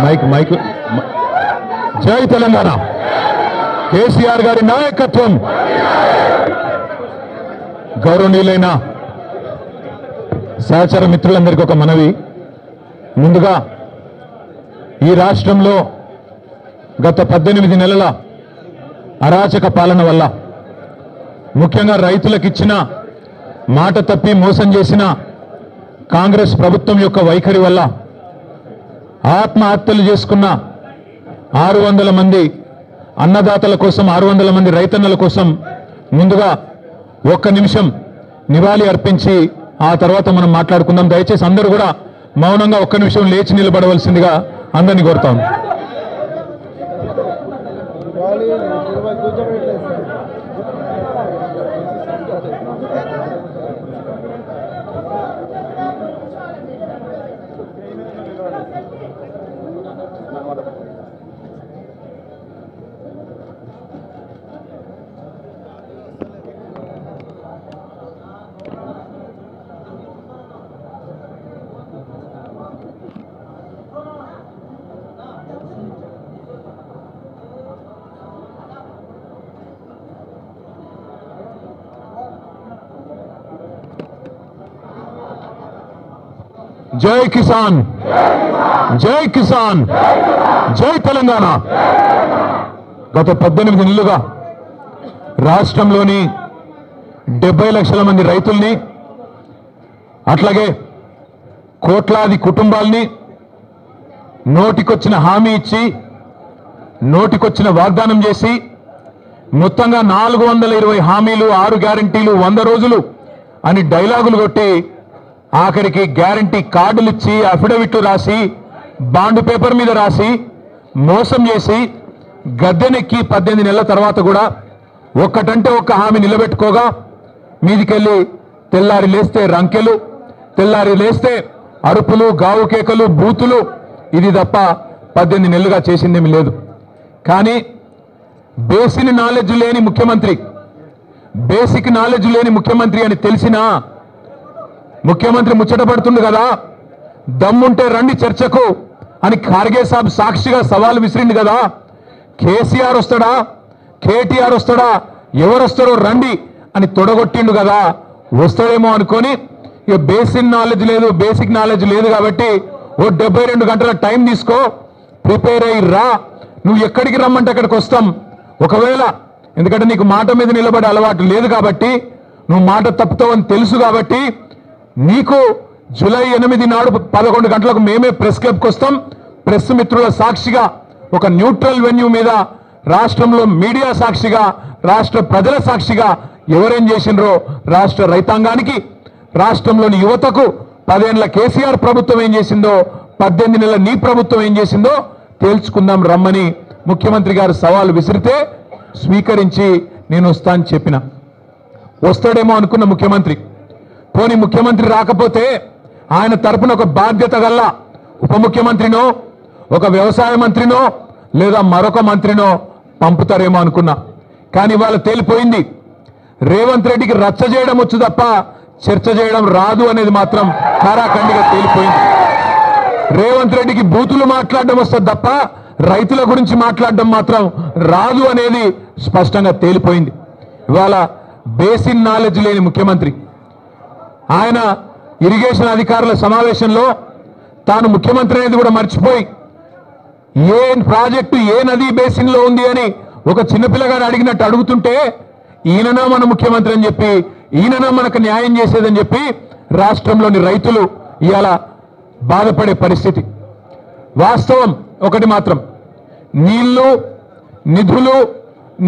Mic mic జై తెలంగాణ కేసీఆర్ గారి నాయకత్వం. గౌరవనీయులైన సహచర మిత్రులందరికీ ఒక మనవి. ముందుగా ఈ రాష్ట్రంలో గత 18 నెలల అరాచక పాలన వల్ల, ముఖ్యంగా రైతులకు ఇచ్చిన మాట తప్పి మోసం చేసిన కాంగ్రెస్ ప్రభుత్వం యొక్క వైఖరి వల్ల ఆత్మహత్యలు చేసుకున్న 600 మంది అన్నదాతల కోసం, 600 మంది రైతన్నల కోసం ముందుగా ఒక్క నిమిషం నివాళి అర్పించి ఆ తర్వాత మనం మాట్లాడుకుందాం. దయచేసి అందరూ కూడా మౌనంగా ఒక్క నిమిషం లేచి నిలబడవలసిందిగా అందరినీ కోరుతాం. జై కిసాన్, జై కిసాన్, జై తెలంగాణ. గత 18 నెలలుగా రాష్ట్రంలోని 70 లక్షల మంది రైతుల్ని, అట్లాగే కోట్లాది కుటుంబాల్ని నోటికొచ్చిన హామీ ఇచ్చి, నోటికొచ్చిన వాగ్దానం చేసి, మొత్తంగా 420 హామీలు, 6 గ్యారంటీలు, 100 రోజులు అని డైలాగులు కొట్టి ఆఖరికి గ్యారంటీ కార్డులు ఇచ్చి, అఫిడవిట్లు రాసి, బాండ్ పేపర్ మీద రాసి మోసం చేసి గద్దెనెక్కి 18 నెలల తర్వాత కూడా ఒక్కటంటే ఒక్క హామీ నిలబెట్టుకోగా మీదికెళ్ళి తెల్లారి లేస్తే రంకెలు, తెల్లారి లేస్తే అరుపులు, గావు కేకలు, బూతులు, ఇది తప్ప 18 నెలలుగా చేసిందేమి లేదు. కానీ బేసిక్ నాలెడ్జ్ లేని ముఖ్యమంత్రి, బేసిక్ నాలెడ్జ్ లేని ముఖ్యమంత్రి అని తెలిసినా ముఖ్యమంత్రి ముచ్చట పడుతుంది కదా, దమ్ముంటే రండి చర్చకు అని ఖార్గే సాబ్ సాక్షిగా సవాల్ విసిరింది కదా. కేసీఆర్ వస్తాడా, కేటీఆర్ వస్తాడా, ఎవరు వస్తారో రండి అని తొడగొట్టిండు కదా. వస్తాడేమో అనుకొని ఇక బేసిక్ నాలెడ్జ్ లేదు కాబట్టి ఓ 72 గంటల టైం తీసుకో, ప్రిపేర్ అయ్యి రా, నువ్వు ఎక్కడికి రమ్మంటే అక్కడికి వస్తాం. ఒకవేళ ఎందుకంటే నీకు మాట మీద నిలబడే అలవాటు లేదు కాబట్టి, నువ్వు మాట తప్పుతావని తెలుసు కాబట్టి, నీకు జూలై 8 నాడు 11 గంటలకు మేమే ప్రెస్ క్లబ్కి వస్తాం. ప్రెస్ మిత్రుల సాక్షిగా ఒక న్యూట్రల్ వెన్యూ మీద రాష్ట్రంలో మీడియా సాక్షిగా, రాష్ట్ర ప్రజల సాక్షిగా ఎవరేం చేసినరో రాష్ట్ర రైతాంగానికి, రాష్ట్రంలోని యువతకు 10 ఏళ్ల కేసీఆర్ ప్రభుత్వం ఏం చేసిందో, 18 నెలల నీ ప్రభుత్వం ఏం చేసిందో తేల్చుకుందాం రమ్మని ముఖ్యమంత్రి గారు సవాల్ విసిరితే స్వీకరించి నేను వస్తా అని చెప్పిన. వస్తాడేమో అనుకున్న ముఖ్యమంత్రి, పోనీ ముఖ్యమంత్రి రాకపోతే ఆయన తరపున ఒక బాధ్యత గల ఉప ముఖ్యమంత్రినో, ఒక వ్యవసాయ మంత్రినో, లేదా మరొక మంత్రినో పంపుతారేమో అనుకున్నా. కానీ ఇవాళ తేలిపోయింది, రేవంత్ రెడ్డికి రచ్చ చేయడం వచ్చు తప్ప చర్చ చేయడం రాదు అనేది మాత్రం కారాఖండిగా తేలిపోయింది. రేవంత్ రెడ్డికి బూతులు మాట్లాడడం వస్తుంది తప్ప రైతుల గురించి మాట్లాడడం మాత్రం రాదు అనేది స్పష్టంగా తేలిపోయింది. ఇవాళ బేసిక్ నాలెడ్జ్ లేని ముఖ్యమంత్రి, ఆయన ఇరిగేషన్ అధికారుల సమావేశంలో తాను ముఖ్యమంత్రి అనేది కూడా మర్చిపోయి ఏ ప్రాజెక్టు ఏ నదీ బేసిన్లో ఉంది అని ఒక చిన్నపిల్లగాడు అడిగినట్టు అడుగుతుంటే, ఈయననా మన ముఖ్యమంత్రి అని చెప్పి, ఈయననా మనకు న్యాయం చేసేదని చెప్పి రాష్ట్రంలోని రైతులు ఇవాళ బాధపడే పరిస్థితి. వాస్తవం ఒకటి మాత్రం, నీళ్లు, నిధులు,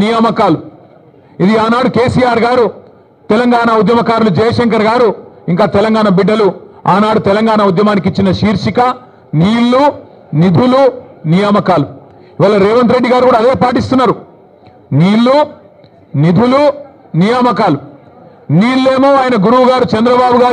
నియామకాలు, ఇది ఆనాడు కేసీఆర్ గారు, తెలంగాణ ఉద్యమకారులు జయశంకర్ గారు, ఇంకా తెలంగాణ బిడ్డలు ఆనాడు తెలంగాణ ఉద్యమానికి ఇచ్చిన శీర్షిక నీళ్లు, నిధులు, నియామకాలు. ఇవాళ రేవంత్ రెడ్డి గారు కూడా అదే పాటిస్తున్నారు. నీళ్లు, నిధులు, నియామకాలు. నీళ్ళేమో ఆయన గురువు గారు చంద్రబాబు గారు